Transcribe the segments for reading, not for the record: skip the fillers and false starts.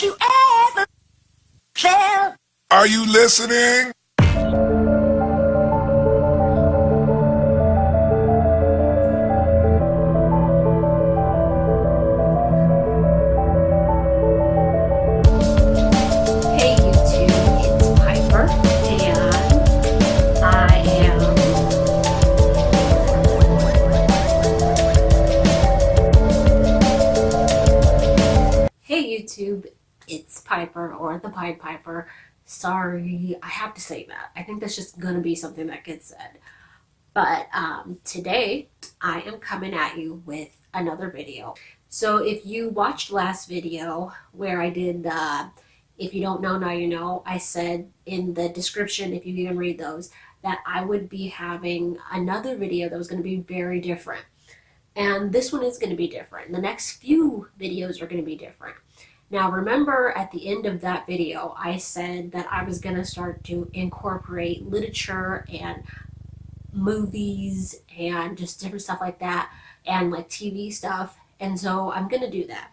you ever felt. Are you listening? Hey YouTube, it's Piper, and I am Hey YouTube, it's Piper, or the Pied Piper. Sorry, I have to say that. I think that's just gonna be something that gets said. But today I am coming at you with another video. So if you watched last video where I did if you don't know, now you know, I said in the description, if you even read those, that I would be having another video that was going to be very different. And this one is going to be different. The next few videos are going to be different. Now remember, at the end of that video, I said that I was going to start to incorporate literature and movies and just different stuff like that, and like TV stuff. And so I'm going to do that.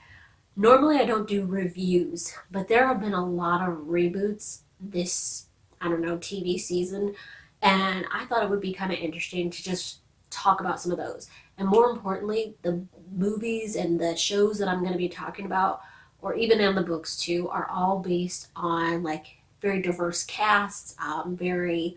Normally I don't do reviews, but there have been a lot of reboots this, I don't know, TV season, and I thought it would be kind of interesting to just talk about some of those. And more importantly, the movies and the shows that I'm going to be talking about, or even in the books too, are all based on like very diverse casts, very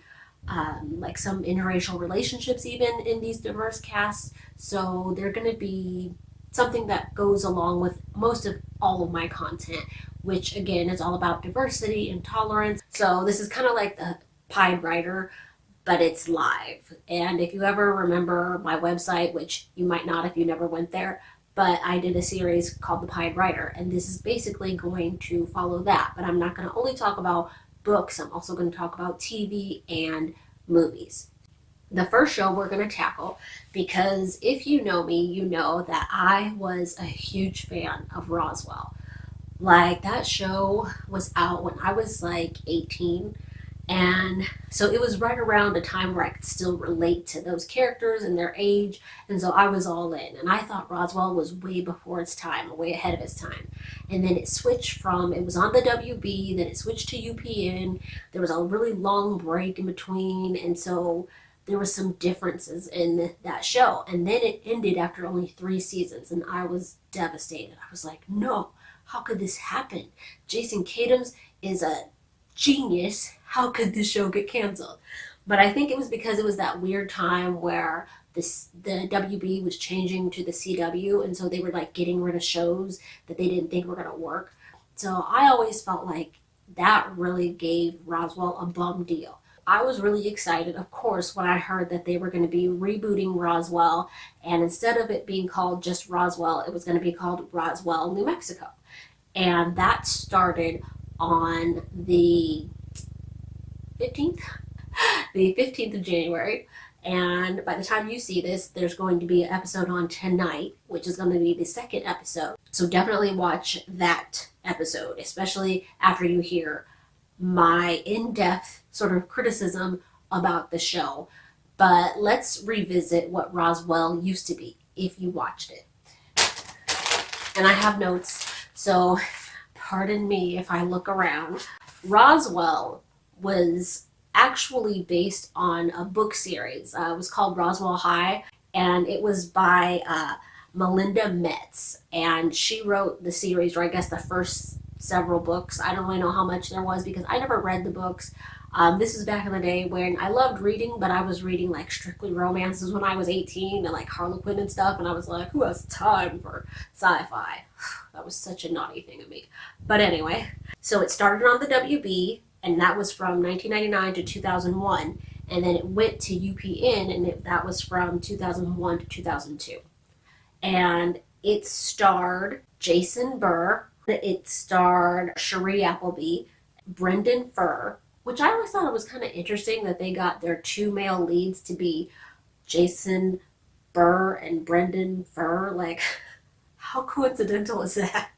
like some interracial relationships even in these diverse casts. So they're going to be something that goes along with most of all of my content, which again is all about diversity and tolerance. So this is kind of like the Pied Writer, but it's live. And if you ever remember my website, which you might not if you never went there, but I did a series called The Pied Writer, and this is basically going to follow that. But I'm not going to only talk about books, I'm also going to talk about TV and movies. The first show we're going to tackle, because if you know me, you know that I was a huge fan of Roswell. Like, that show was out when I was like 18, and so it was right around a time where I could still relate to those characters and their age, and so I was all in. And I thought Roswell was way before its time, way ahead of its time. And then it switched from, it was on the WB, then it switched to UPN. There was a really long break in between, and so there were some differences in that show. And then it ended after only 3 seasons, and I was devastated. I was like, no, how could this happen? Jason Katims is a genius. How could this show get canceled? But I think it was because it was that weird time where the WB was changing to the CW, and so they were like getting rid of shows that they didn't think were going to work. So I always felt like that really gave Roswell a bum deal. I was really excited, of course, when I heard that they were going to be rebooting Roswell, and instead of it being called just Roswell, it was going to be called Roswell, New Mexico. And that started on the 15th? The 15th of January. And by the time you see this, there's going to be an episode on tonight, which is going to be the second episode. So definitely watch that episode, especially after you hear my in-depth sort of criticism about the show. But let's revisit what Roswell used to be, if you watched it. And I have notes, so pardon me if I look around. Roswell was actually based on a book series. It was called Roswell High, and it was by Melinda Metz. And she wrote the series, or I guess the first several books. I don't really know how much there was because I never read the books. This is back in the day when I loved reading, but I was reading like strictly romances when I was 18 and like Harlequin and stuff, and I was like, who has time for sci-fi? That was such a naughty thing of me. But anyway, so it started on the WB, and that was from 1999 to 2001, and then it went to UPN, and that was from 2001 to 2002. And it starred Jason Burr, it starred Cherie Appleby, Brendan Furr, which I always thought it was kind of interesting that they got their 2 male leads to be Jason Burr and Brendan Furr. Like, how coincidental is that?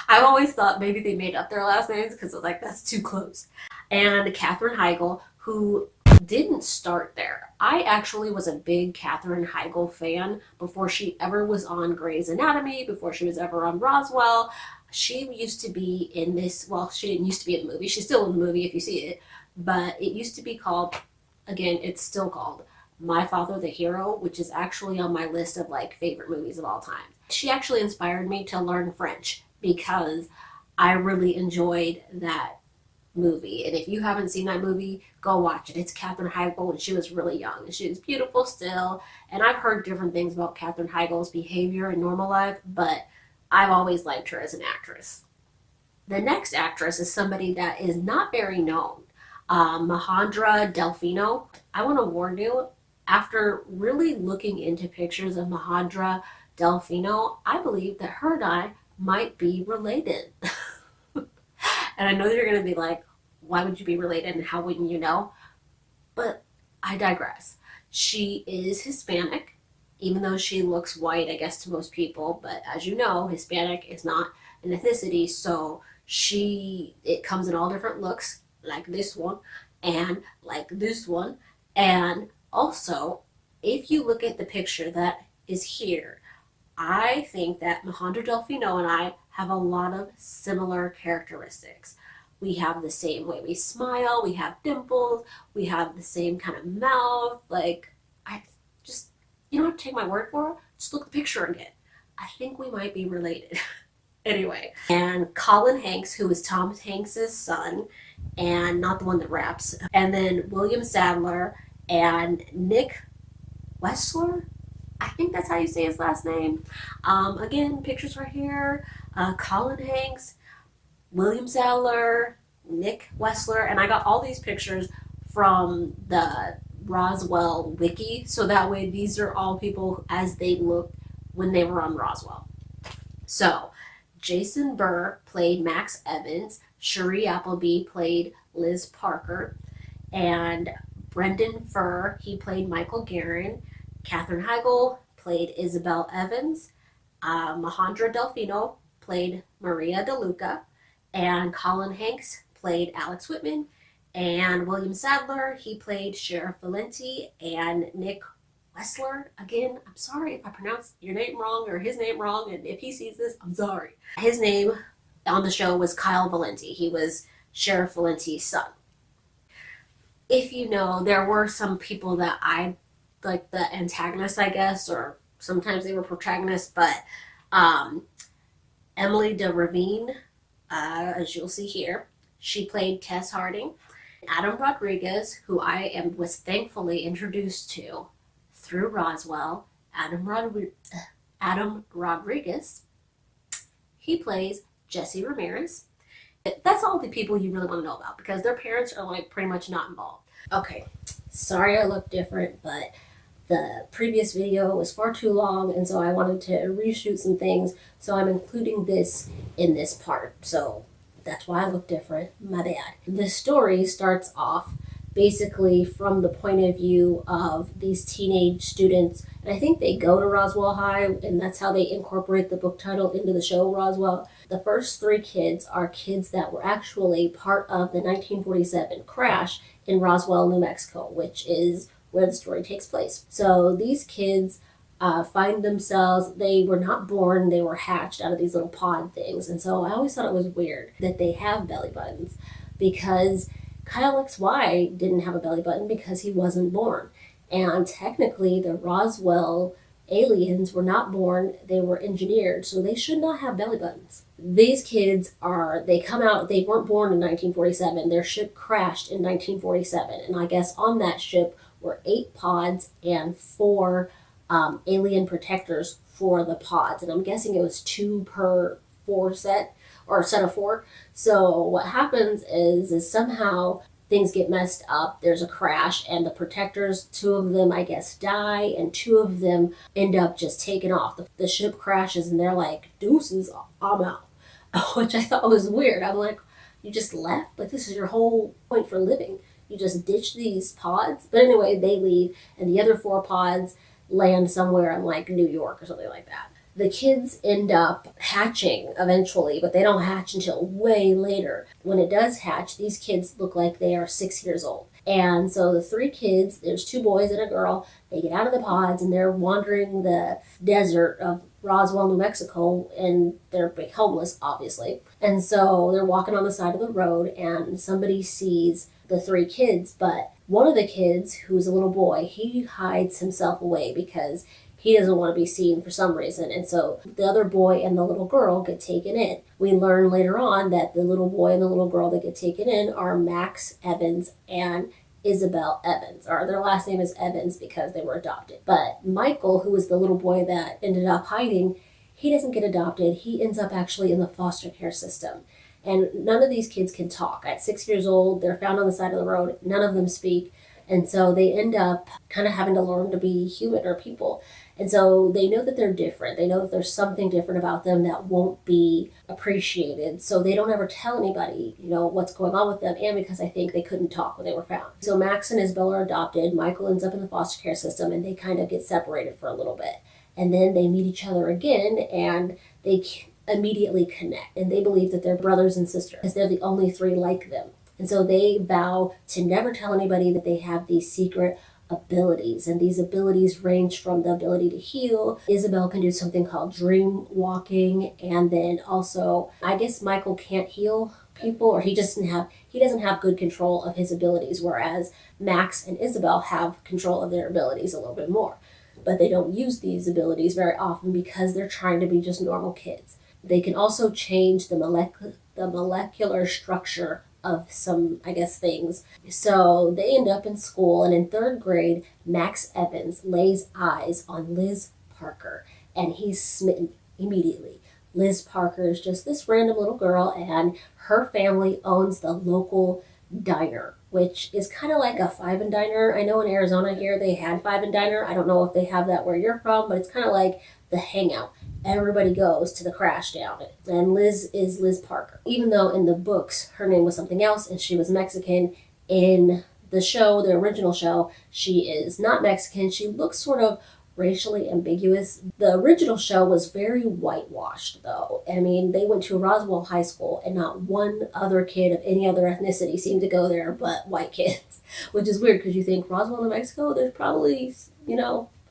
I've always thought maybe they made up their last names because I was like, that's too close. And Katherine Heigl, who didn't start there. I actually was a big Katherine Heigl fan before she ever was on Grey's Anatomy, before she was ever on Roswell. She used to be in this, well, she didn't used to be in the movie. She's still in the movie if you see it, but it used to be called, again, it's still called My Father the Hero, which is actually on my list of like favorite movies of all time. She actually inspired me to learn French because I really enjoyed that movie. And if you haven't seen that movie, go watch it. It's Katherine Heigl when she was really young. And she was beautiful still. And I've heard different things about Katherine Heigl's behavior in normal life, but I've always liked her as an actress. The next actress is somebody that is not very known. Mahandra Delfino. I want to warn you, after really looking into pictures of Mahandra Delfino, I believe that her and I might be related. And I know you're going to be like, why would you be related and how wouldn't you know? But I digress. She is Hispanic, even though she looks white, I guess, to most people. But as you know, Hispanic is not an ethnicity, so it comes in all different looks, like this one and like this one. And also, if you look at the picture that is here, I think that Mahandra Delfino and I have a lot of similar characteristics. We have the same way we smile, we have dimples, we have the same kind of mouth. Like, I just, you don't have to take my word for it, just look at the picture again. I think we might be related. Anyway, and Colin Hanks, who is Tom Hanks's son, and not the one that raps, and then William Sadler and Nick Wessler. I think that's how you say his last name. Again, pictures right here. Colin Hanks, William Sadler, Nick Wessler, and I got all these pictures from the Roswell wiki, so that way these are all people as they looked when they were on Roswell. So, Jason Burr played Max Evans, Cherie Appleby played Liz Parker, and Brendan Furr, he played Michael Guerin. Katherine Heigl played Isabel Evans. Mahandra Delfino played Maria DeLuca. And Colin Hanks played Alex Whitman. And William Sadler, he played Sheriff Valenti. And Nick Wessler, again, I'm sorry if I pronounced your name wrong or his name wrong. And if he sees this, I'm sorry. His name on the show was Kyle Valenti. He was Sheriff Valenti's son. If you know, there were some people that I like the antagonists, I guess, or sometimes they were protagonists, but Emily de Ravine, as you'll see here, she played Tess Harding. Adam Rodriguez, who I was thankfully introduced to through Roswell, Adam Rodriguez, he plays Jesse Ramirez. That's all the people you really want to know about because their parents are like pretty much not involved. Okay, sorry I look different, but the previous video was far too long, and so I wanted to reshoot some things, so I'm including this in this part. So that's why I look different. My bad. The story starts off basically from the point of view of these teenage students, and I think they go to Roswell High, and that's how they incorporate the book title into the show Roswell. The first three kids are kids that were actually part of the 1947 crash in Roswell, New Mexico, which is where the story takes place. So these kids find themselves, they were not born, they were hatched out of these little pod things. And so I always thought it was weird that they have belly buttons because Kyle XY didn't have a belly button because he wasn't born. And technically the Roswell aliens were not born, they were engineered, so they should not have belly buttons. These kids they come out, they weren't born in 1947, their ship crashed in 1947, and I guess on that ship were 8 pods and 4 alien protectors for the pods, and I'm guessing it was 2 per 4 set, or a set of 4. So what happens is somehow things get messed up, there's a crash, and the protectors, 2 of them I guess die, and 2 of them end up just taking off. The ship crashes and they're like, deuces, I'm out. Which I thought was weird. I'm like, you just left? Like, this is your whole point for living. You just ditch these pods? But anyway, they leave, and the other 4 pods land somewhere in like New York or something like that. The kids end up hatching eventually, but they don't hatch until way later. When it does hatch, these kids look like they are 6 years old. And so the three kids, there's two boys and a girl, they get out of the pods and they're wandering the desert of Roswell, New Mexico, and they're homeless, obviously. And so they're walking on the side of the road and somebody sees the three kids, but one of the kids, who's a little boy, he hides himself away because he doesn't want to be seen for some reason. And so the other boy and the little girl get taken in. We learn later on that the little boy and the little girl that get taken in are Max Evans and Isabel Evans, or their last name is Evans because they were adopted. But Michael, who was the little boy that ended up hiding, he doesn't get adopted. He ends up actually in the foster care system. And none of these kids can talk. At 6 years old, they're found on the side of the road. None of them speak. And so they end up kind of having to learn to be human or people. And so they know that they're different. They know that there's something different about them that won't be appreciated. So they don't ever tell anybody, what's going on with them. And because I think they couldn't talk when they were found. So Max and Isabel are adopted. Michael ends up in the foster care system and they kind of get separated for a little bit. And then they meet each other again and they immediately connect. And they believe that they're brothers and sisters because they're the only three like them. And so they vow to never tell anybody that they have these secret abilities. And these abilities range from the ability to heal. Isabel can do something called dream walking. And then also, I guess Michael can't heal people, or he doesn't have good control of his abilities, whereas Max and Isabel have control of their abilities a little bit more. But they don't use these abilities very often because they're trying to be just normal kids. They can also change the molecular structure of some, things. So they end up in school, and in third grade, Max Evans lays eyes on Liz Parker, and he's smitten immediately. Liz Parker is just this random little girl, and her family owns the local diner, which is kind of like a Five and Diner. I know in Arizona here they had Five and Diner. I don't know if they have that where you're from, but it's kind of like the hangout. Everybody goes to the crash down, and Liz is Liz Parker. Even though in the books her name was something else and she was Mexican, in the show, the original show, she is not Mexican. She looks sort of racially ambiguous. The original show was very whitewashed, though. I mean, they went to Roswell High School and not one other kid of any other ethnicity seemed to go there but white kids, which is weird because you think Roswell, New Mexico, there's probably,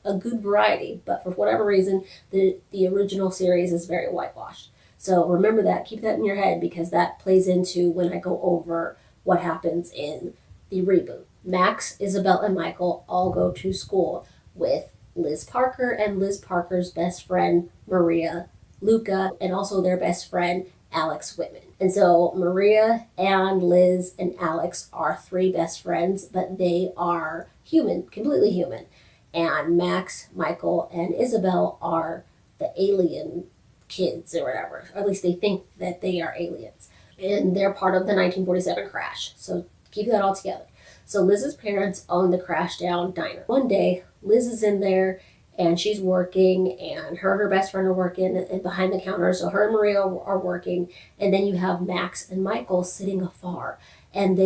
a good variety, but for whatever reason, the original series is very whitewashed. So remember that, keep that in your head, because that plays into when I go over what happens in the reboot. Max, Isabel, and Michael all go to school with Liz Parker and Liz Parker's best friend, Maria Luca, and also their best friend, Alex Whitman. And so Maria and Liz and Alex are three best friends, but they are human, completely human. And Max, Michael, and Isabel are the alien kids or whatever. Or at least they think that they are aliens. And they're part of the 1947 crash. So keep that all together. So Liz's parents own the crash down diner. One day, Liz is in there and she's working, and her and her best friend are working and behind the counter. So her and Maria are working. And then you have Max and Michael sitting afar. And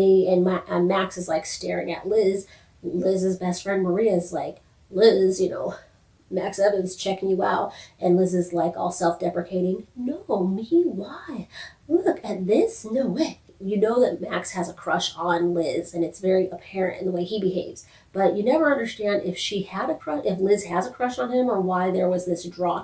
Max is like staring at Liz. Liz's best friend Maria is like, Liz, Max Evans checking you out. And Liz is like all self-deprecating. No, me? Why? Look at this? No way. You know that Max has a crush on Liz, and it's very apparent in the way he behaves. But you never understand if if Liz has a crush on him, or why there was this draw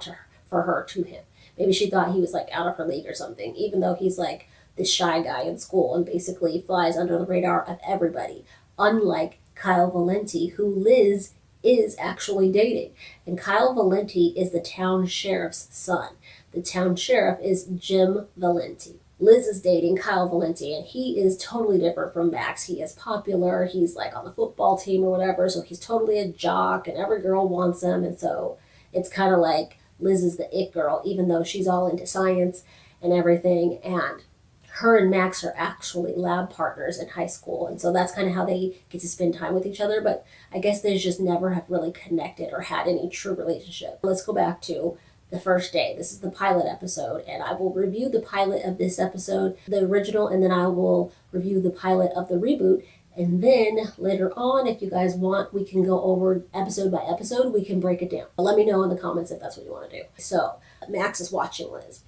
for her to him. Maybe she thought he was like out of her league or something, even though he's like this shy guy in school and basically flies under the radar of everybody. Unlike Kyle Valenti, who Liz is actually dating. And Kyle Valenti is the town sheriff's son. The town sheriff is Jim Valenti. Liz is dating Kyle Valenti, and he is totally different from Max. He is popular. He's like on the football team or whatever, so he's totally a jock, and every girl wants him. And so it's kind of like Liz is the it girl, even though she's all into science and everything. And her and Max are actually lab partners in high school, and so that's kind of how they get to spend time with each other. But I guess they just never have really connected or had any true relationship. Let's go back to the first day. This is the pilot episode, and I will review the pilot of this episode, the original, and then I will review the pilot of the reboot. And then later on, if you guys want, we can go over episode by episode. We can break it down. Let me know in the comments if that's what you want to do. So Max is watching Liz,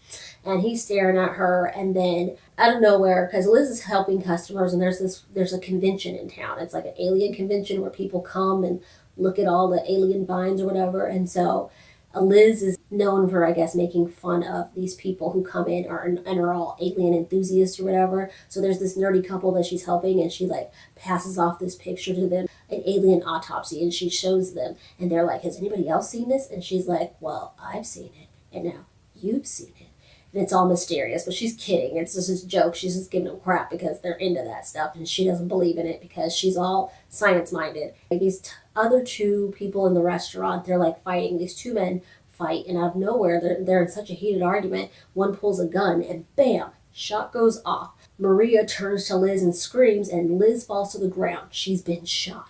and he's staring at her. And then out of nowhere, because Liz is helping customers, and there's a convention in town. It's like an alien convention where people come and look at all the alien finds or whatever. And so Liz is known for, I guess, making fun of these people who come in and are all alien enthusiasts or whatever. So there's this nerdy couple that she's helping, and she like passes off this picture to them, an alien autopsy, and she shows them, and they're like, has anybody else seen this? And she's like, well, I've seen it, and now you've seen it. And it's all mysterious, but she's kidding. It's just this joke. She's just giving them crap because they're into that stuff, and she doesn't believe in it because she's all science-minded. Like these other two people in the restaurant, they're like fighting. These two men fight, and out of nowhere, they're in such a heated argument. One pulls a gun, and bam, shot goes off. Maria turns to Liz and screams, and Liz falls to the ground. She's been shot.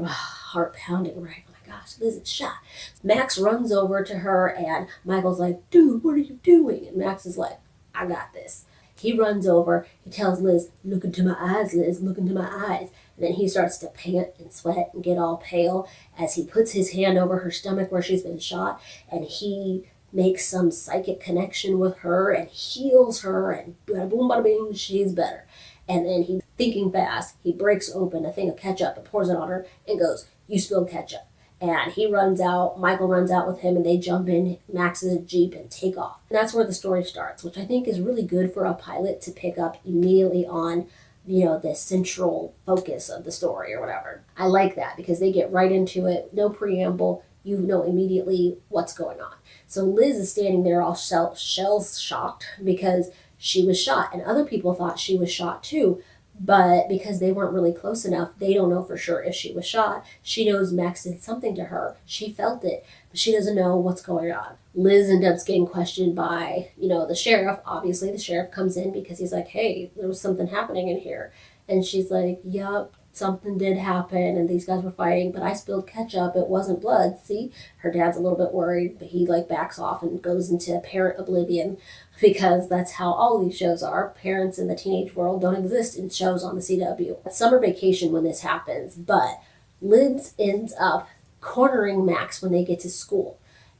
Heart pounding, right? Gosh, Liz is shot. Max runs over to her, and Michael's like, dude, what are you doing? And Max is like, I got this. He runs over, he tells Liz, look into my eyes, Liz, look into my eyes. And then he starts to pant and sweat and get all pale as he puts his hand over her stomach where she's been shot, and he makes some psychic connection with her and heals her, and bada boom, bada bing, she's better. And then he, thinking fast, he breaks open a thing of ketchup and pours it on her and goes, you spilled ketchup. And he runs out, Michael runs out with him, and they jump in Max's Jeep and take off. And that's where the story starts, which I think is really good for a pilot to pick up immediately on, the central focus of the story or whatever. I like that because they get right into it, no preamble, you know immediately what's going on. So Liz is standing there all shell-shocked because she was shot, and other people thought she was shot too. But because they weren't really close enough, they don't know for sure if she was shot. She knows Max did something to her. She felt it, but she doesn't know what's going on. Liz ends up getting questioned by, the sheriff. Obviously, the sheriff comes in because he's like, hey, there was something happening in here. And she's like, yup, something did happen, and these guys were fighting, but I spilled ketchup. It wasn't blood. See? Her dad's a little bit worried, but he backs off and goes into parent oblivion because that's how all these shows are. Parents in the teenage world don't exist in shows on the CW. It's summer vacation when this happens, but Liz ends up cornering Max when they get to school.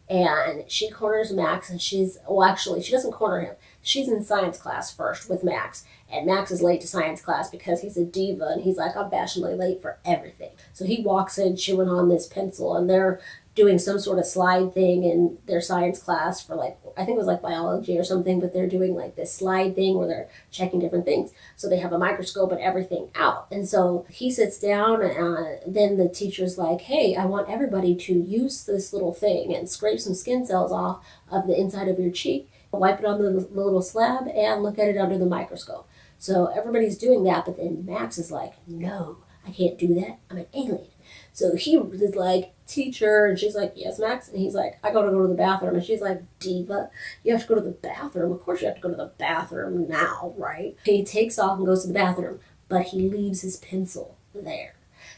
And she corners Max, and she doesn't corner him. She's in science class first with Max, and Max is late to science class because he's a diva, and he's like, I'm fashionably late for everything. So he walks in chewing on this pencil, and they're doing some sort of slide thing in their science class for I think it was biology or something, but they're doing this slide thing where they're checking different things. So they have a microscope and everything out. And so he sits down, and then the teacher's like, hey, I want everybody to use this little thing and scrape some skin cells off of the inside of your cheek, wipe it on the little slab, and look at it under the microscope. So everybody's doing that, but then Max is like, no, I can't do that. I'm an alien. So he is like, teacher, and she's like, yes, Max? And he's like, I gotta go to the bathroom. And she's like, diva, you have to go to the bathroom. Of course you have to go to the bathroom now, right? He takes off and goes to the bathroom, but he leaves his pencil there.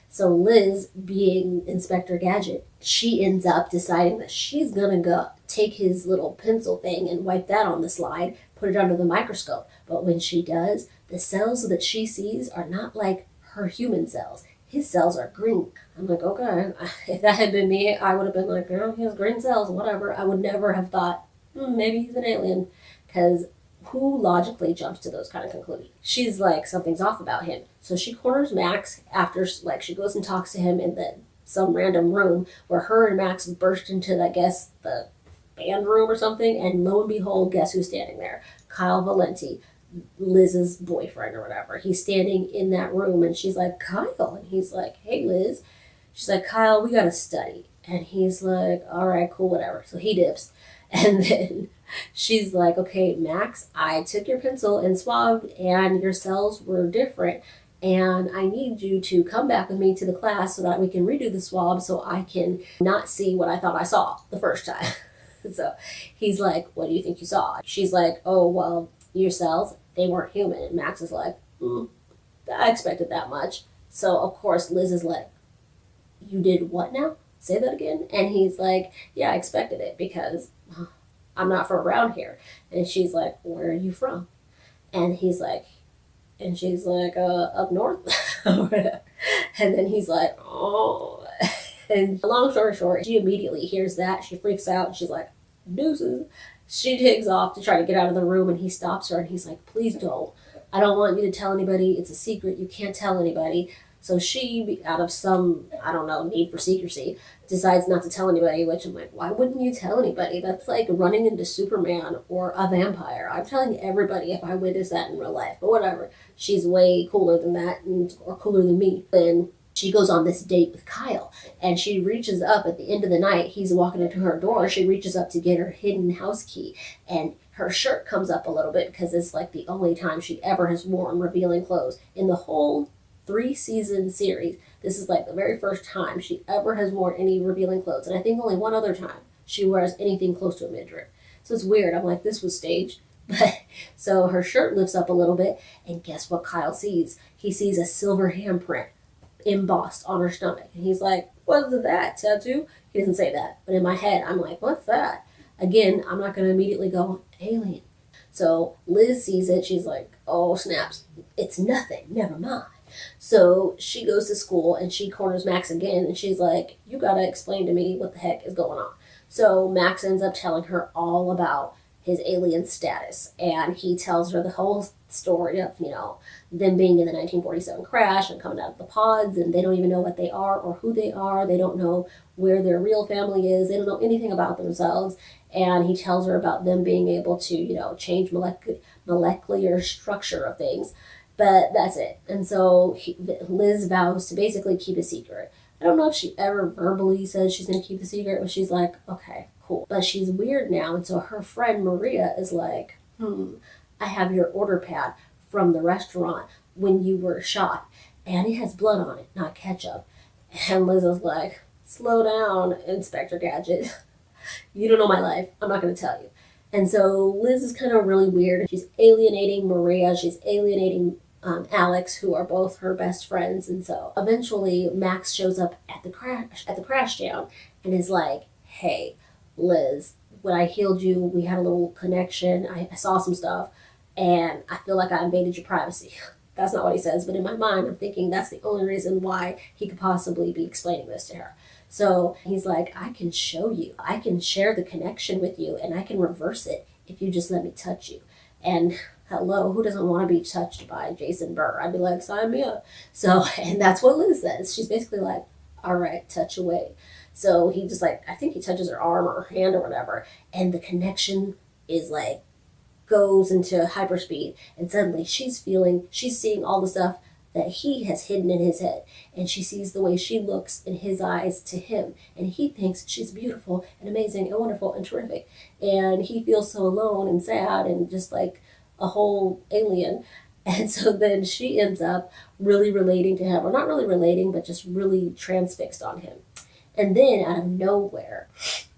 So Liz, being Inspector Gadget, she ends up deciding that she's gonna go take his little pencil thing and wipe that on the slide, put it under the microscope. But when she does, the cells that she sees are not like her human cells. His cells are green. I'm like, okay, if that had been me, I would have been like, oh, he has green cells, whatever. I would never have thought, maybe he's an alien, because who logically jumps to those kind of conclusions? She's like, something's off about him. So she corners Max after, she goes and talks to him in some random room where her and Max burst into, I guess, the band room or something, and lo and behold, guess who's standing there? Kyle Valenti, Liz's boyfriend or whatever. He's standing in that room, and she's like, Kyle. And he's like, hey, Liz. She's like, Kyle, we gotta study. And he's like, all right, cool, whatever. So he dips. And then she's like, okay, Max, I took your pencil and swabbed, and your cells were different. And I need you to come back with me to the class so that we can redo the swab so I can not see what I thought I saw the first time. So he's like, what do you think you saw? She's like, oh, well, your cells, they weren't human. And Max is like, I expected that much. So, of course, Liz is like, you did what now? Say that again? And he's like, yeah, I expected it because I'm not from around here. And she's like, where are you from? And he's like, And she's like, up north. And then he's like, oh. And long story short, she immediately hears that. She freaks out. And she's like, deuces. She takes off to try to get out of the room, and he stops her and he's like, please don't. I don't want you to tell anybody. It's a secret. You can't tell anybody. So she, out of some, I don't know, need for secrecy, decides not to tell anybody, which I'm like, why wouldn't you tell anybody? That's like running into Superman or a vampire. I'm telling everybody if I witness that in real life, but whatever. She's way cooler than that, or cooler than me. Then she goes on this date with Kyle, and she reaches up at the end of the night. He's walking into her door. She reaches up to get her hidden house key, and her shirt comes up a little bit because it's like the only time she ever has worn revealing clothes in the whole 3-season series. This is like the very first time she ever has worn any revealing clothes, and I think only one other time she wears anything close to a midriff. So it's weird. I'm like, this was staged. But so her shirt lifts up a little bit, and guess what Kyle sees? He sees a silver handprint embossed on her stomach, and he's like, what's that, tattoo? He doesn't say that, but in my head I'm like, what's that? Again, I'm not going to immediately go, alien. So Liz sees it. She's like, oh snaps, it's nothing, never mind. So she goes to school and she corners Max again, and she's like, you gotta explain to me what the heck is going on. So Max ends up telling her all about his alien status, and he tells her the whole story of, them being in the 1947 crash and coming out of the pods, and they don't even know what they are or who they are. They don't know where their real family is. They don't know anything about themselves. And he tells her about them being able to, change molecular structure of things. But that's it. And so Liz vows to basically keep a secret. I don't know if she ever verbally says she's going to keep the secret, but she's like, okay, cool. But she's weird now. And so her friend Maria is like, I have your order pad from the restaurant when you were shot, and it has blood on it, not ketchup. And Liz is like, slow down, Inspector Gadget. You don't know my life. I'm not going to tell you. And so Liz is kind of really weird. She's alienating Maria. She's alienating Alex, who are both her best friends. And so eventually Max shows up at the crash down and is like, hey, Liz, when I healed you, we had a little connection. I saw some stuff, and I feel like I invaded your privacy. That's not what he says, but in my mind, I'm thinking that's the only reason why he could possibly be explaining this to her. So he's like, I can show you. I can share the connection with you, and I can reverse it if you just let me touch you. And hello, who doesn't want to be touched by Jason Burr? I'd be like, sign me up. So, and that's what Liz says. She's basically like, all right, touch away. So he just like, I think he touches her arm or her hand or whatever, and the connection is like, goes into hyperspeed, and suddenly she's seeing all the stuff that he has hidden in his head, and she sees the way she looks in his eyes to him, and he thinks she's beautiful and amazing and wonderful and terrific, and he feels so alone and sad and just like a whole alien. And so then she ends up really relating to him, or not really relating, but just really transfixed on him. And then out of nowhere,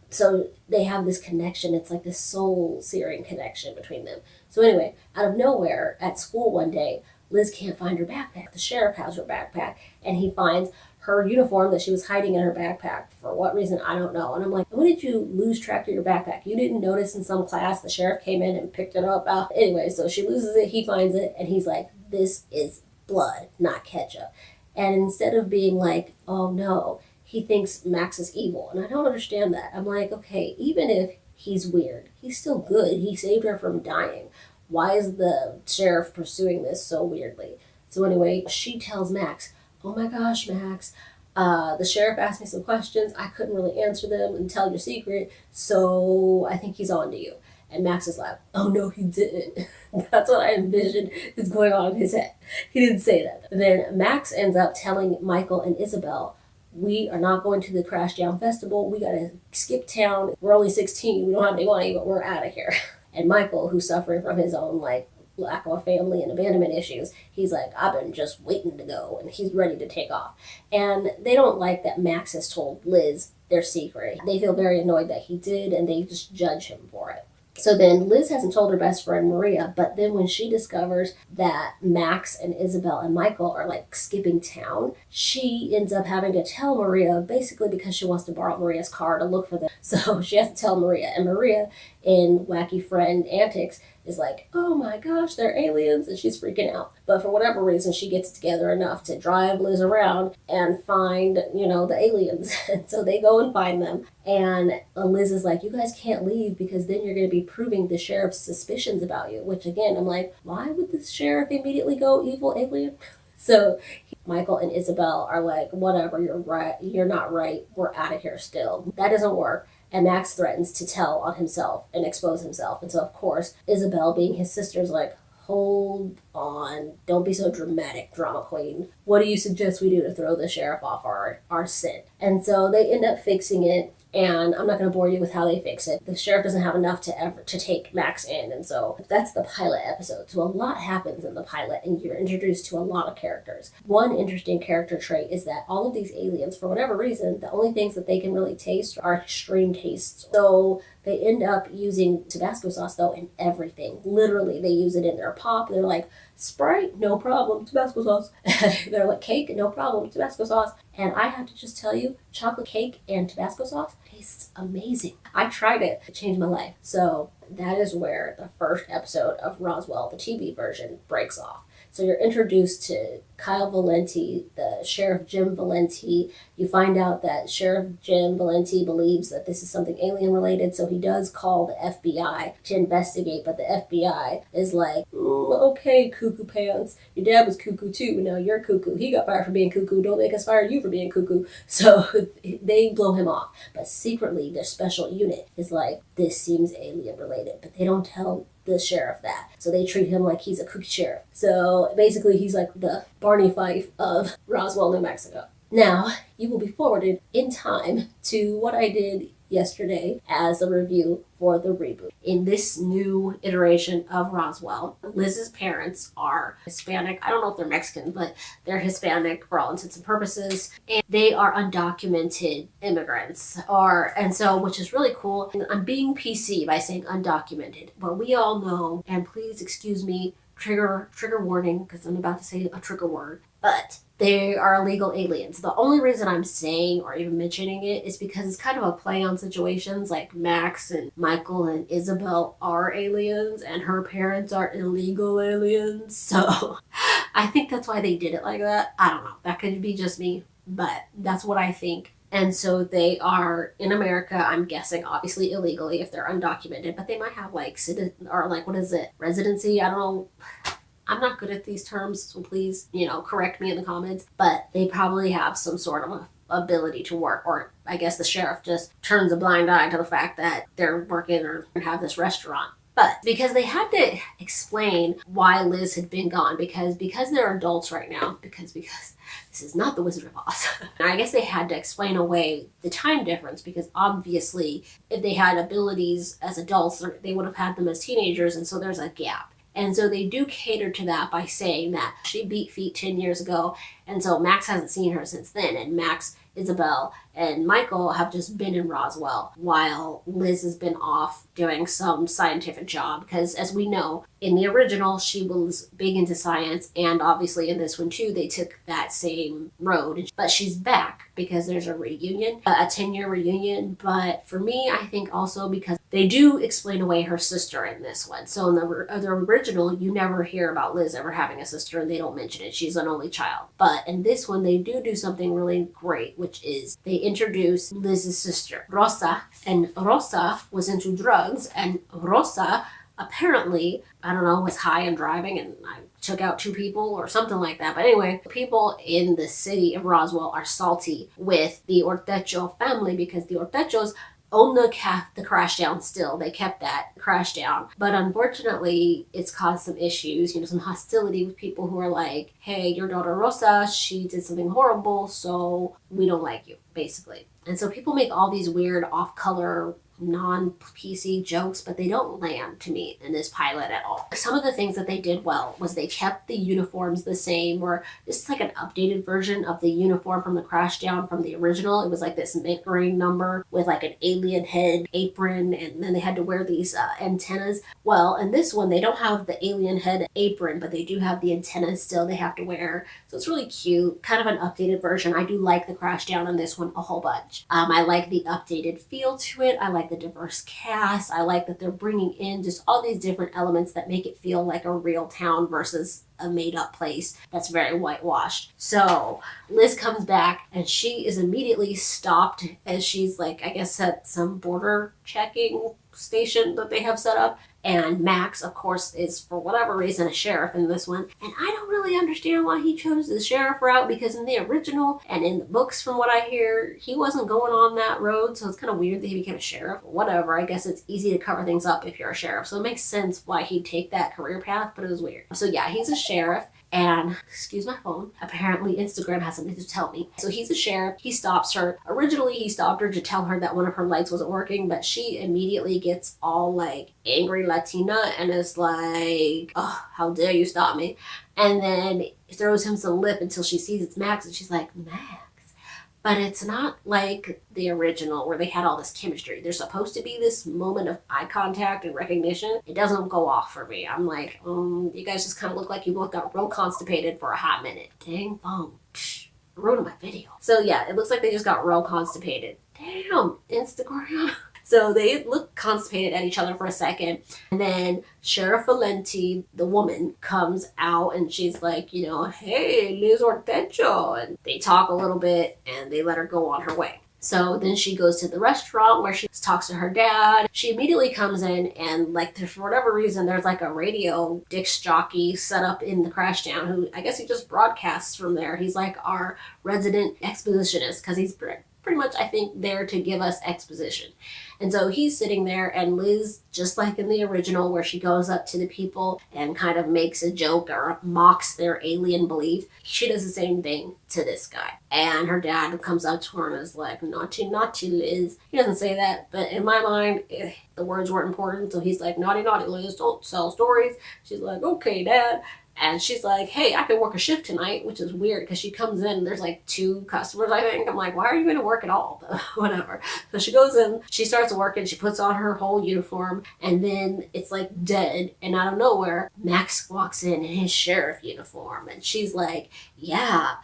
so they have this connection. It's like this soul-searing connection between them. So anyway, out of nowhere, at school one day, Liz can't find her backpack. The sheriff has her backpack, and he finds her uniform that she was hiding in her backpack. For what reason, I don't know. And I'm like, when did you lose track of your backpack? You didn't notice in some class the sheriff came in and picked it up? Anyway, so she loses it, he finds it, and he's like, this is blood, not ketchup. And instead of being like, oh no, he thinks Max is evil. And I don't understand that. I'm like, okay, even if he's weird, he's still good. He saved her from dying. Why is the sheriff pursuing this so weirdly? So anyway, she tells Max, oh my gosh, Max, the sheriff asked me some questions. I couldn't really answer them and tell your secret, so I think he's on to you. And Max is like, oh no, he didn't. That's what I envisioned is going on in his head. He didn't say that. Then Max ends up telling Michael and Isabel, we are not going to the Crash Down Festival. We gotta skip town. We're only 16. We don't have any money, but we're out of here. And Michael, who's suffering from his own like lack of a family and abandonment issues, he's like, I've been just waiting to go, and he's ready to take off. And they don't like that Max has told Liz their secret. They feel very annoyed that he did, and they just judge him for it. So then Liz hasn't told her best friend Maria, but then when she discovers that Max and Isabel and Michael are like skipping town, she ends up having to tell Maria, basically because she wants to borrow Maria's car to look for them. So she has to tell Maria, and Maria in Wacky Friend Antics is like, oh my gosh, they're aliens, and she's freaking out. But for whatever reason, she gets together enough to drive Liz around and find, the aliens. And so they go and find them. And Liz is like, you guys can't leave because then you're going to be proving the sheriff's suspicions about you. Which again, I'm like, why would the sheriff immediately go evil alien? So Michael and Isabel are like, whatever, you're right, you're not right, we're out of here still. That doesn't work. And Max threatens to tell on himself and expose himself. And so, of course, Isabel, being his sister, is like, hold on, don't be so dramatic, drama queen. What do you suggest we do to throw the sheriff off our scent? And so they end up fixing it. And I'm not going to bore you with how they fix it. The sheriff doesn't have enough to take Max in. And so that's the pilot episode. So a lot happens in the pilot and you're introduced to a lot of characters. One interesting character trait is that all of these aliens, for whatever reason, the only things that they can really taste are extreme tastes. So they end up using Tabasco sauce, though, in everything. Literally, they use it in their pop. They're like, Sprite, no problem, Tabasco sauce. They're like, cake, no problem, Tabasco sauce. And I have to just tell you, chocolate cake and Tabasco sauce tastes amazing. I tried it. It changed my life. So that is where the first episode of Roswell, the TV version, breaks off. So you're introduced to Kyle Valenti, the Sheriff Jim Valenti. You find out that Sheriff Jim Valenti believes that this is something alien related, so he does call the FBI to investigate, but the FBI is like, okay, cuckoo pants, your dad was cuckoo too, now you're cuckoo. He got fired for being cuckoo, don't make us fire you for being cuckoo. So they blow him off. But secretly, their special unit is like, this seems alien related, but they don't tell the sheriff that. So they treat him like he's a cookie sheriff. So basically he's like the Barney Fife of Roswell, New Mexico. Now, you will be forwarded in time to what I did yesterday as a review for the reboot. In this new iteration of Roswell, Liz's parents are Hispanic. I don't know if they're Mexican, but they're Hispanic for all intents and purposes. And they are undocumented immigrants. Which is really cool. And I'm being PC by saying undocumented. But we all know, and please excuse me, trigger warning, because I'm about to say a trigger word, but they are illegal aliens. The only reason I'm saying or even mentioning it is because it's kind of a play on situations like Max and Michael and Isabel are aliens and her parents are illegal aliens. So I think that's why they did it like that. I don't know. That could be just me, but that's what I think. And so they are in America, I'm guessing, obviously illegally if they're undocumented, but they might have residency? I don't know. I'm not good at these terms, so please, correct me in the comments. But they probably have some sort of ability to work, or I guess the sheriff just turns a blind eye to the fact that they're working or have this restaurant. But because they had to explain why Liz had been gone, because they're adults right now, because this is not the Wizard of Oz. And I guess they had to explain away the time difference, because obviously if they had abilities as adults, they would have had them as teenagers, and so there's a gap. And so they do cater to that by saying that she beat feet 10 years ago, and so Max hasn't seen her since then, and Max, Isabel, and Michael have just been in Roswell while Liz has been off doing some scientific job, because as we know, in the original, she was big into science, and obviously in this one too, they took that same road. But she's back because there's a reunion, a 10-year reunion. But for me, I think also because they do explain away her sister in this one. So in the original, you never hear about Liz ever having a sister, and they don't mention it. She's an only child. But in this one, they do something really great, which is they introduce Liz's sister, Rosa. And Rosa was into drugs, and Rosa apparently, I don't know, was high and driving and I took out 2 people or something like that. But anyway, people in the city of Roswell are salty with the Ortecho family because the Ortechos own the crash down still. They kept that crash down. But unfortunately, it's caused some issues, some hostility with people who are like, hey, your daughter Rosa, she did something horrible, so we don't like you, basically. And so people make all these weird off-color non-PC jokes, but they don't land to me in this pilot at all. Some of the things that they did well was they kept the uniforms the same, or this is like an updated version of the uniform from the crash down from the original. It was like this mint green number with like an alien head apron, and then they had to wear these antennas. Well, in this one, they don't have the alien head apron, but they do have the antennas still they have to wear. So it's really cute, kind of an updated version. I do like the crash down in this one a whole bunch. I like the updated feel to it. I like like the diverse cast. I like that they're bringing in just all these different elements that make it feel like a real town versus a made-up place that's very whitewashed. So Liz comes back and she is immediately stopped as she's like, I guess, at some border checking station that they have set up. And Max, of course, is for whatever reason a sheriff in this one. And I don't really understand why he chose the sheriff route, because in the original and in the books, from what I hear, he wasn't going on that road. So it's kind of weird that he became a sheriff. Whatever, I guess it's easy to cover things up if you're a sheriff. So it makes sense why he'd take that career path, but it was weird. So yeah, he's a sheriff. And, excuse my phone, apparently Instagram has something to tell me. So he's a sheriff. He stops her. Originally, he stopped her to tell her that one of her lights wasn't working, but she immediately gets all like angry Latina and is like, oh, how dare you stop me? And then throws him some lip until she sees it's Max, and she's like, Max. But it's not like the original where they had all this chemistry. There's supposed to be this moment of eye contact and recognition. It doesn't go off for me. I'm like, you guys just kind of look like you both got real constipated for a hot minute. Dang phone. Ruined my video. So yeah, it looks like they just got real constipated. Damn, Instagram. So they look constipated at each other for a second. And then Sheriff Valenti, the woman, comes out and she's like, you know, hey, Liz Ortecho. And they talk a little bit and they let her go on her way. So then she goes to the restaurant where she talks to her dad. She immediately comes in and, like, for whatever reason, there's like a radio disc jockey set up in the Crashdown who, I guess he just broadcasts from there. He's like our resident expositionist because he's pretty much, I think, there to give us exposition. And so he's sitting there, and Liz, just like in the original, where she goes up to the people and kind of makes a joke or mocks their alien belief, she does the same thing to this guy. And her dad comes up to her and is like, naughty, naughty, Liz. He doesn't say that, but in my mind, the words weren't important. So he's like, naughty, naughty, Liz, don't sell stories. She's like, okay, Dad. And she's like, hey, I can work a shift tonight, which is weird because she comes in and there's like 2 customers, I think. I'm like, why are you going to work at all? But whatever. So she goes in, she starts working, she puts on her whole uniform, and then it's like dead. And out of nowhere, Max walks in his sheriff uniform. And she's like, yeah,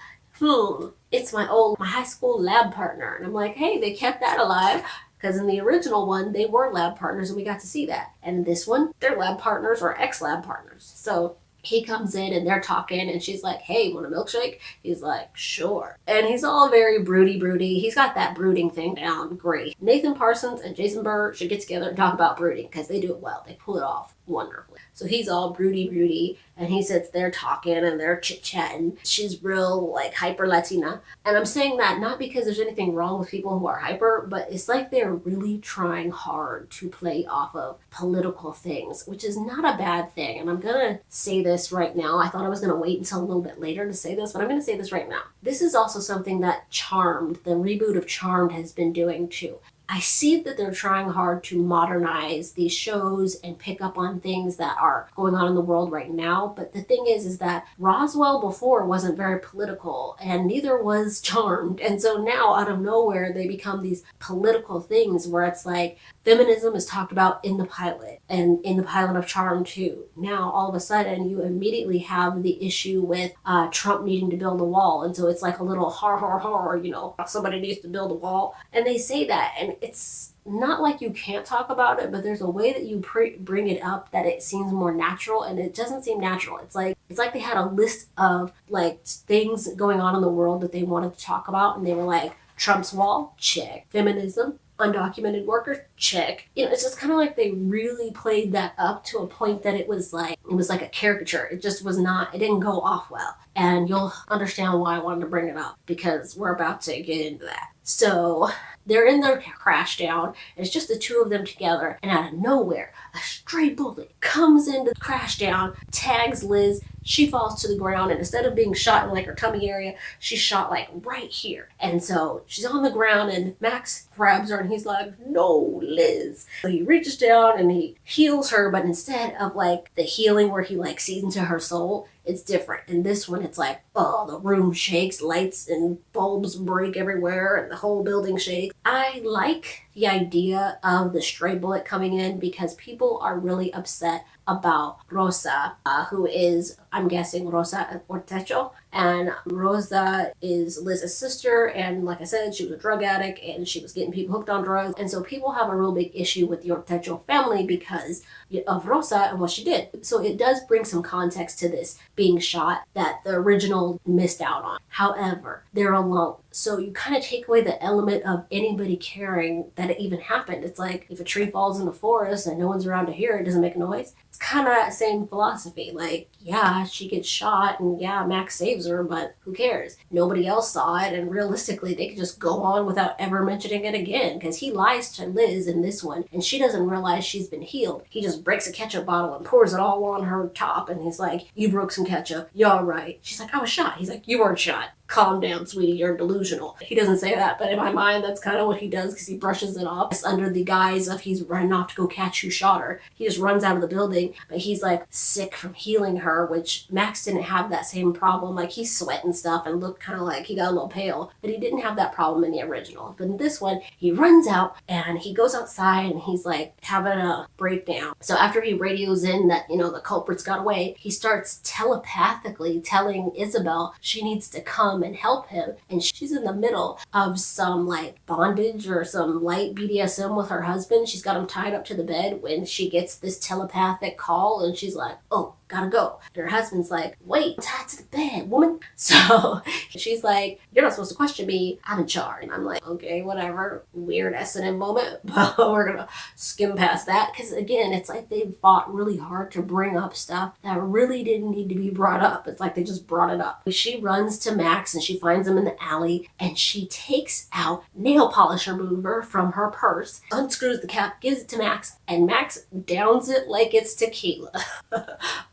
it's my high school lab partner. And I'm like, hey, they kept that alive. Because in the original one, they were lab partners and we got to see that. And in this one, they're lab partners or ex-lab partners. So he comes in and they're talking and she's like, hey, want a milkshake? He's like, sure. And he's all very broody. He's got that brooding thing down great. Nathan Parsons and Jason Burr should get together and talk about brooding because they do it well. They pull it off wonderfully. So he's all broody and he sits there talking and they're chit-chatting. She's real like hyper Latina. And I'm saying that not because there's anything wrong with people who are hyper, but it's like they're really trying hard to play off of political things, which is not a bad thing. And I'm gonna say this right now. I thought I was gonna wait until a little bit later to say this, but I'm gonna say this right now. This is also something that Charmed, the reboot of Charmed, has been doing too. I see that they're trying hard to modernize these shows and pick up on things that are going on in the world right now. But the thing is that Roswell before wasn't very political and neither was Charmed. And so now out of nowhere, they become these political things where it's like feminism is talked about in the pilot and in the pilot of Charmed too. Now, all of a sudden, you immediately have the issue with Trump needing to build a wall. And so it's like a little har, you know, somebody needs to build a wall. And they say that, and it's not like you can't talk about it, but there's a way that you bring it up that it seems more natural, and it doesn't seem natural. It's like they had a list of like things going on in the world that they wanted to talk about, and they were like, Trump's wall, check. Feminism, undocumented workers, check. You know, it's just kind of like they really played that up to a point that it was like a caricature. It just was not, it didn't go off well. And you'll understand why I wanted to bring it up, because we're about to get into that. So they're in their crash down, and it's just the 2 of them together, and out of nowhere, a stray bullet comes into the crash down, tags Liz, she falls to the ground, and instead of being shot in like her tummy area, she's shot like right here. And so she's on the ground, and Max grabs her, and he's like, no, Liz. So he reaches down, and he heals her, but instead of like the healing where he like sees into her soul, it's different. In this one, it's like, oh, the room shakes, lights and bulbs break everywhere, and the whole building shakes. I like the idea of the stray bullet coming in because people are really upset about Rosa, who is, I'm guessing, Rosa Ortecho. And Rosa is Liz's sister, and like I said, she was a drug addict and she was getting people hooked on drugs. And so people have a real big issue with the Ortecho family because of Rosa and what she did. So it does bring some context to this being shot that the original missed out on. However, they're alone. So you kind of take away the element of anybody caring that it even happened. It's like if a tree falls in the forest and no one's around to hear it, doesn't make a noise. It's kind of that same philosophy. Like, yeah, she gets shot and yeah, Max saves her, but who cares? Nobody else saw it, and realistically, they could just go on without ever mentioning it again because he lies to Liz in this one and she doesn't realize she's been healed. He just breaks a ketchup bottle and pours it all on her top and he's like, you broke some ketchup. You're all right. She's like, I was shot. He's like, you weren't shot. Calm down, sweetie, you're delusional. He doesn't say that, but in my mind, that's kind of what he does because he brushes it off. It's under the guise of he's running off to go catch who shot her. He just runs out of the building, but he's like sick from healing her, which Max didn't have that same problem. Like he's sweating stuff and looked kind of like he got a little pale, but he didn't have that problem in the original. But in this one, he runs out and he goes outside and he's like having a breakdown. So after he radios in that, the culprits got away, he starts telepathically telling Isabel she needs to come and help him, and she's in the middle of some like bondage or some light BDSM with her husband. She's got him tied up to the bed when she gets this telepathic call and she's like, oh, gotta go. And her husband's like, wait, tied to the bed, woman. So she's like, you're not supposed to question me, I'm in charge. And I'm like, okay, whatever, weird S&M moment, but we're gonna skim past that because again, it's like they fought really hard to bring up stuff that really didn't need to be brought up. It's like they just brought it up. She runs to Max and she finds him in the alley and she takes out nail polish remover from her purse, unscrews the cap, gives it to Max, and Max downs it like it's tequila.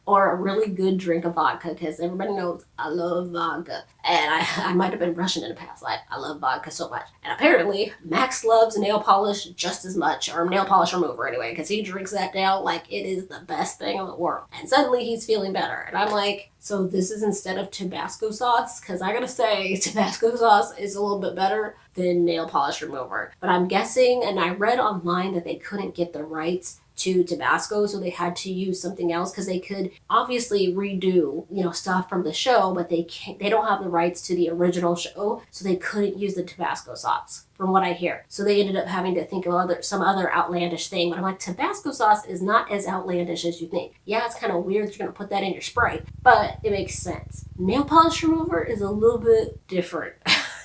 Or a really good drink of vodka, because everybody knows I love vodka. And I might have been Russian in the past life. I love vodka so much. And apparently, Max loves nail polish just as much, or nail polish remover anyway, because he drinks that down like it is the best thing in the world. And suddenly he's feeling better. And I'm like, so this is instead of Tabasco sauce? Because I gotta say, Tabasco sauce is a little bit better than nail polish remover. But I'm guessing, and I read online that they couldn't get the rights to Tabasco, so they had to use something else because they could obviously redo, stuff from the show, but they don't have the rights to the original show, so they couldn't use the Tabasco sauce, from what I hear. So they ended up having to think of some other outlandish thing. But I'm like, Tabasco sauce is not as outlandish as you think. Yeah, it's kind of weird that you're gonna put that in your spray, but it makes sense. Nail polish remover is a little bit different.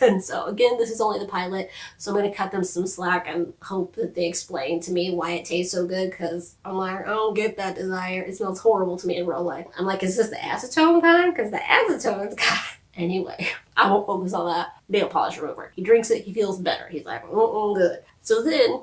And so again, this is only the pilot, so I'm going to cut them some slack and hope that they explain to me why it tastes so good, because I'm like, I don't get that desire. It smells horrible to me in real life. I'm like, is this the acetone kind? Because the acetone's kind. Anyway, I won't focus on that. Nail polish remover. He drinks it, he feels better. He's like, good. So then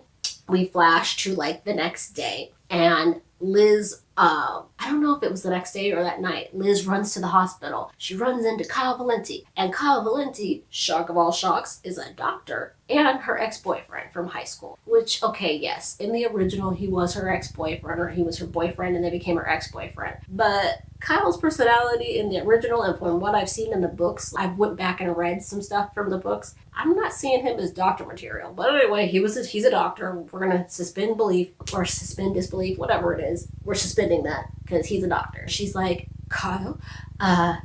we flash to like the next day, and Liz, I don't know if it was the next day or that night, Liz runs to the hospital. She runs into Kyle Valenti. And Kyle Valenti, shock of all shocks, is a doctor and her ex-boyfriend from high school. Which, okay, yes, in the original, he was her ex-boyfriend, or he was her boyfriend and they became her ex-boyfriend. But Kyle's personality in the original, and from what I've seen in the books, I've went back and read some stuff from the books, I'm not seeing him as doctor material. But anyway, he's a doctor. We're going to suspend belief or suspend disbelief, whatever it is. We're suspending that because he's a doctor. She's like, Kyle,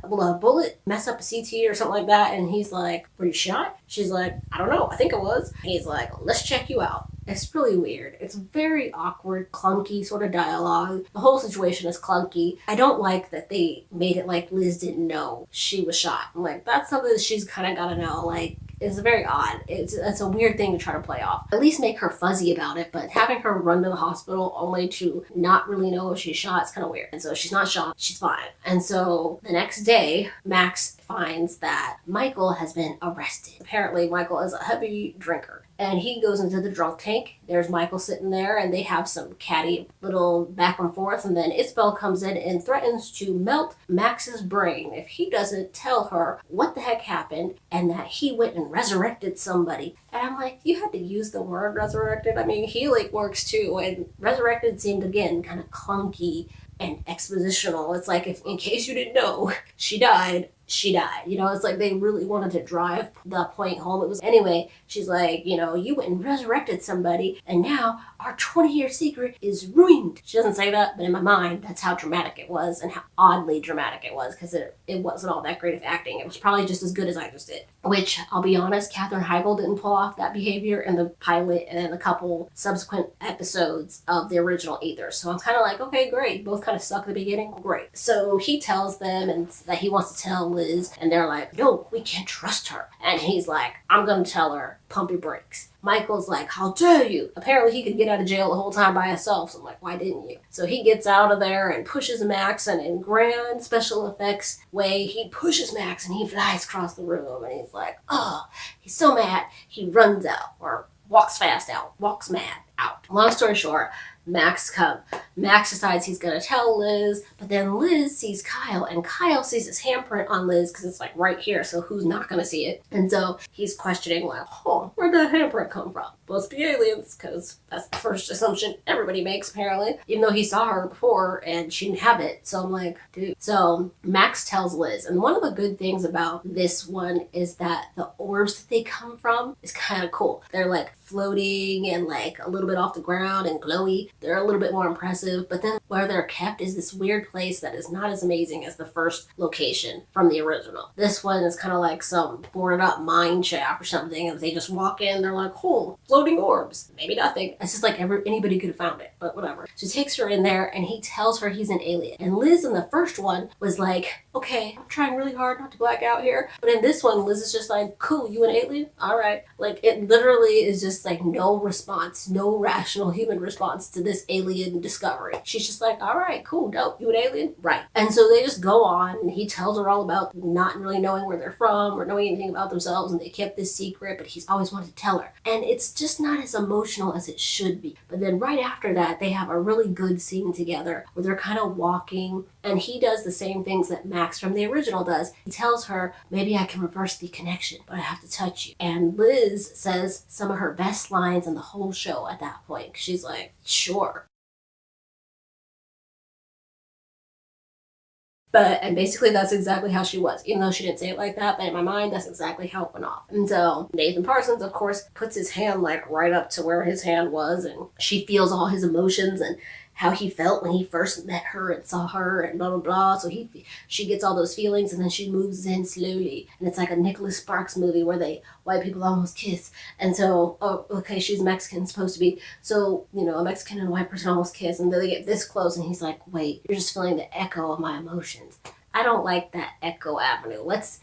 will a bullet mess up a CT or something like that? And he's like, were you shot? She's like, I don't know. I think I was. He's like, let's check you out. It's really weird. It's very awkward, clunky sort of dialogue. The whole situation is clunky. I don't like that they made it like Liz didn't know she was shot. I'm like, that's something that she's kind of got to know. Like, it's very odd. It's a weird thing to try to play off. At least make her fuzzy about it, but having her run to the hospital only to not really know if she's shot is kind of weird. And so she's not shot. She's fine. And so the next day, Max finds that Michael has been arrested. Apparently, Michael is a heavy drinker. And he goes into the drunk tank. There's Michael sitting there, and they have some catty little back and forth. And then Isabel comes in and threatens to melt Max's brain if he doesn't tell her what the heck happened and that he went and resurrected somebody. And I'm like, you had to use the word resurrected? I mean, healing works too. And resurrected seemed, again, kind of clunky and expositional. It's like, if in case you didn't know, she died she died. You know, it's like they really wanted to drive the point home. It was, anyway, she's like, you know, you went and resurrected somebody, and now our 20-year secret is ruined. She doesn't say that, but in my mind, that's how dramatic it was and how oddly dramatic it was, because it wasn't all that great of acting. It was probably just as good as I just did. Which, I'll be honest, Katherine Heigl didn't pull off that behavior in the pilot and in a couple subsequent episodes of the original either. So I'm kind of like, okay, great. Both kind of suck at the beginning. Great. So he tells them and that he wants to tell Liz, and they're like, no, we can't trust her. And he's like, I'm going to tell her, pump your brakes. Michael's like, how dare you? Apparently he could get out of jail the whole time by himself. So I'm like, why didn't you? So he gets out of there and pushes Max, and in grand special effects way, he pushes Max and he flies across the room, and he's like, oh, he's so mad. He runs out, or walks fast out, walks mad out. Long story short, Max decides he's going to tell Liz, but then Liz sees Kyle, and Kyle sees his handprint on Liz because it's like right here, so who's not going to see it? And so he's questioning like, oh, where'd that handprint come from? Must be aliens, because that's the first assumption everybody makes apparently, even though he saw her before and she didn't have it. So I'm like, dude. So Max tells Liz, and one of the good things about this one is that the orbs that they come from is kind of cool. They're like floating and like a little bit off the ground and glowy. They're a little bit more impressive, but then where they're kept is this weird place that is not as amazing as the first location from the original. This one is kind of like some boarded up mine shaft or something, and they just walk in, they're like, oh, floating orbs. Maybe nothing. It's just like anybody could have found it, but whatever. So he takes her in there and he tells her he's an alien. And Liz in the first one was like, okay, I'm trying really hard not to black out here. But in this one, Liz is just like, cool, you an alien? All right. Like, it literally is just like no response, no rational human response to this alien discovery. She's just like, all right, cool, dope. You an alien? Right. And so they just go on, and he tells her all about not really knowing where they're from or knowing anything about themselves, and they kept this secret, but he's always wanted to tell her. And it's just not as emotional as it should be. But then right after that, they have a really good scene together where they're kind of walking, and he does the same things that Max from the original does. He tells her, maybe I can reverse the connection, but I have to touch you. And Liz says some of her best lines in the whole show at that point. She's like, sure. And basically that's exactly how she was, even though she didn't say it like that, but in my mind, that's exactly how it went off. And so Nathan Parsons, of course, puts his hand like right up to where his hand was, and she feels all his emotions and how he felt when he first met her and saw her and blah, blah, blah. So she gets all those feelings, and then she moves in slowly. And it's like a Nicholas Sparks movie where white people almost kiss. And so, oh, okay, she's Mexican, supposed to be. So, you know, a Mexican and a white person almost kiss, and then they get this close, and he's like, wait, you're just feeling the echo of my emotions. I don't like that echo avenue. Let's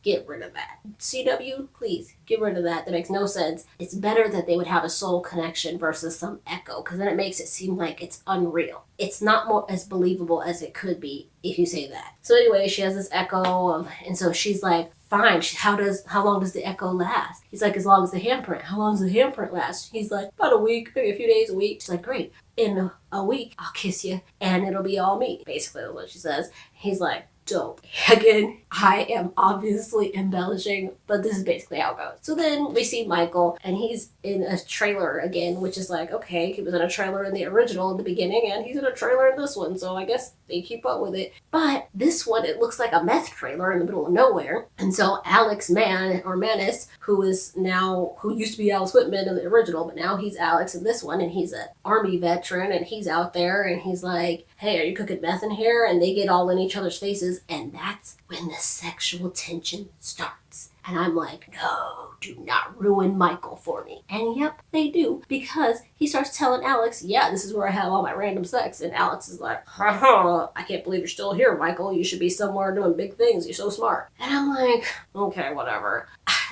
get rid of that. CW, please, get rid of that. That makes no sense. It's better that they would have a soul connection versus some echo, because then it makes it seem like it's unreal. It's not more as believable as it could be if you say that. So anyway, she has this echo, and so she's like, fine, how long does the echo last? He's like, as long as the handprint. How long does the handprint last? He's like, about a week, maybe a few days, a week. She's like, great. In a week, I'll kiss you, and it'll be all me. Basically, that's what she says. He's like, dope. Again, I am obviously embellishing, but this is basically how it goes. So then we see Michael, and he's in a trailer again, which is like, okay, he was in a trailer in the original in the beginning, and he's in a trailer in this one, so I guess they keep up with it. But this one, it looks like a meth trailer in the middle of nowhere. And so Alex Manis, who used to be Alex Whitman in the original, but now he's Alex in this one, and he's an army veteran, and he's out there, and he's like, hey, are you cooking meth in here? And they get all in each other's faces, and that's when the sexual tension starts. And I'm like, no, do not ruin Michael for me. And yep, they do, because he starts telling Alex, yeah, this is where I have all my random sex. And Alex is like, haha, I can't believe you're still here, Michael. You should be somewhere doing big things. You're so smart. And I'm like, okay, whatever.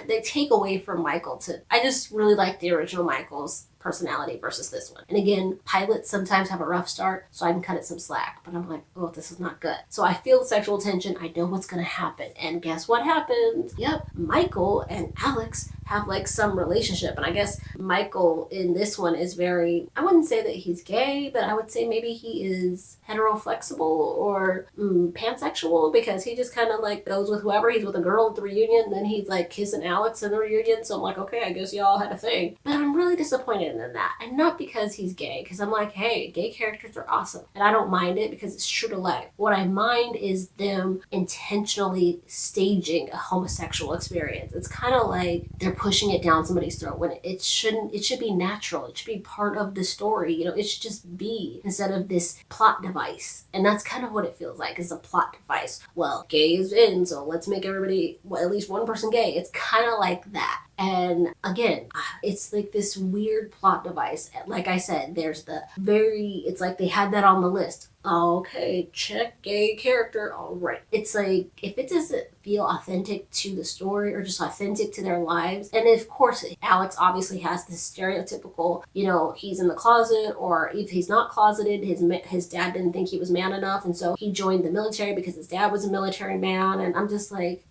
They take away from Michael I just really like the original Michael's personality versus this one. And again, pilots sometimes have a rough start, so I can cut it some slack. But I'm like, oh, this is not good. So I feel the sexual tension. I know what's going to happen. And guess what happens? Yep, Michael and Alex have like some relationship. And I guess Michael in this one is very, I wouldn't say that he's gay, but I would say maybe he is heteroflexible or pansexual, because he just kind of like goes with whoever. He's with a girl at the reunion, and then he's like kissing Alex in the reunion. So I'm like, okay, I guess y'all had a thing. But I'm really disappointed in than that. And not because he's gay, because I'm like, hey, gay characters are awesome. And I don't mind it because it's true to life. What I mind is them intentionally staging a homosexual experience. It's kind of like they're pushing it down somebody's throat when it shouldn't. It should be natural. It should be part of the story. You know, it should just be instead of this plot device. And that's kind of what it feels like, is a plot device. Well, gay is in, so let's make everybody, well, at least one person gay. It's kind of like that. And again, it's like this weird plot device. Like I said, there's it's like they had that on the list. Okay, check gay character, all right. It's like, if it doesn't feel authentic to the story or just authentic to their lives, and of course, Alex obviously has this stereotypical, you know, he's in the closet, or if he's not closeted, his dad didn't think he was man enough, and so he joined the military because his dad was a military man, and I'm just like,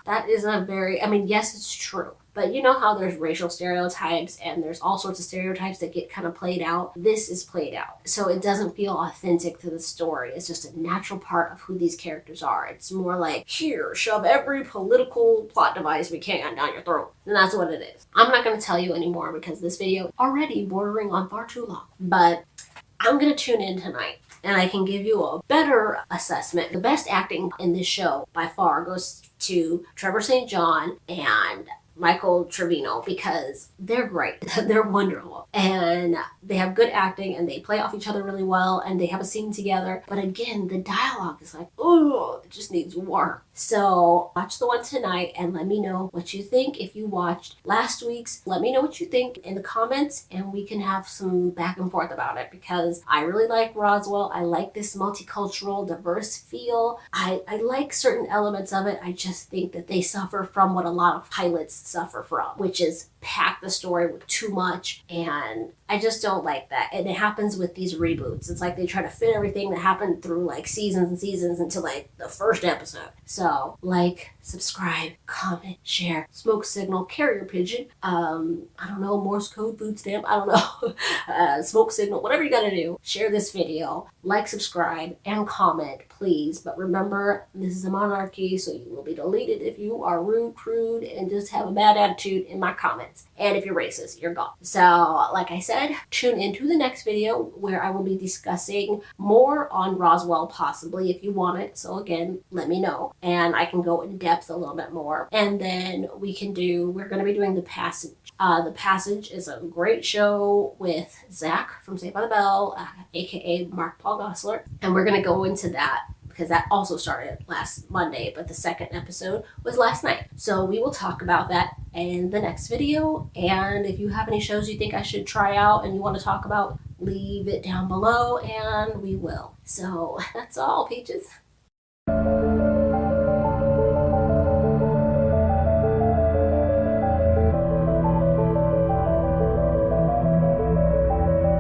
that is a very, I mean, yes, it's true. But you know how there's racial stereotypes and there's all sorts of stereotypes that get kind of played out? This is played out. So it doesn't feel authentic to the story. It's just a natural part of who these characters are. It's more like, here, shove every political plot device we can down your throat. And that's what it is. I'm not going to tell you anymore because this video is already bordering on far too long. But I'm going to tune in tonight and I can give you a better assessment. The best acting in this show by far goes to Trevor St. John and Michael Trevino, because they're great. They're wonderful. And they have good acting and they play off each other really well and they have a scene together. But again, the dialogue is like, oh, it just needs work. So watch the one tonight and let me know what you think. If you watched last week's, let me know what you think in the comments and we can have some back and forth about it, because I really like Roswell. I like this multicultural, diverse feel. I like certain elements of it. I just think that they suffer from what a lot of pilots suffer from, which is pack the story with too much, and I just don't like that. And it happens with these reboots. It's like they try to fit everything that happened through like seasons and seasons into like the first episode. So like, subscribe, comment, share, smoke signal, carrier pigeon, I don't know, Morse code, food stamp, I don't know, smoke signal, whatever you gotta do. Share this video, like, subscribe, and comment, please. But remember, this is a monarchy, so you will be deleted if you are rude, crude, and just have a bad attitude in my comments. And if you're racist, you're gone. So, like I said, tune into the next video where I will be discussing more on Roswell, possibly, if you want it. So again, let me know. And I can go in depth a little bit more. And then we're going to be doing The Passage. The Passage is a great show with Zach from Saved by the Bell, aka Mark Paul Gosselaar. And we're going to go into that, because that also started last Monday, but the second episode was last night. So we will talk about that in the next video. And if you have any shows you think I should try out and you want to talk about, leave it down below and we will. So that's all, peaches.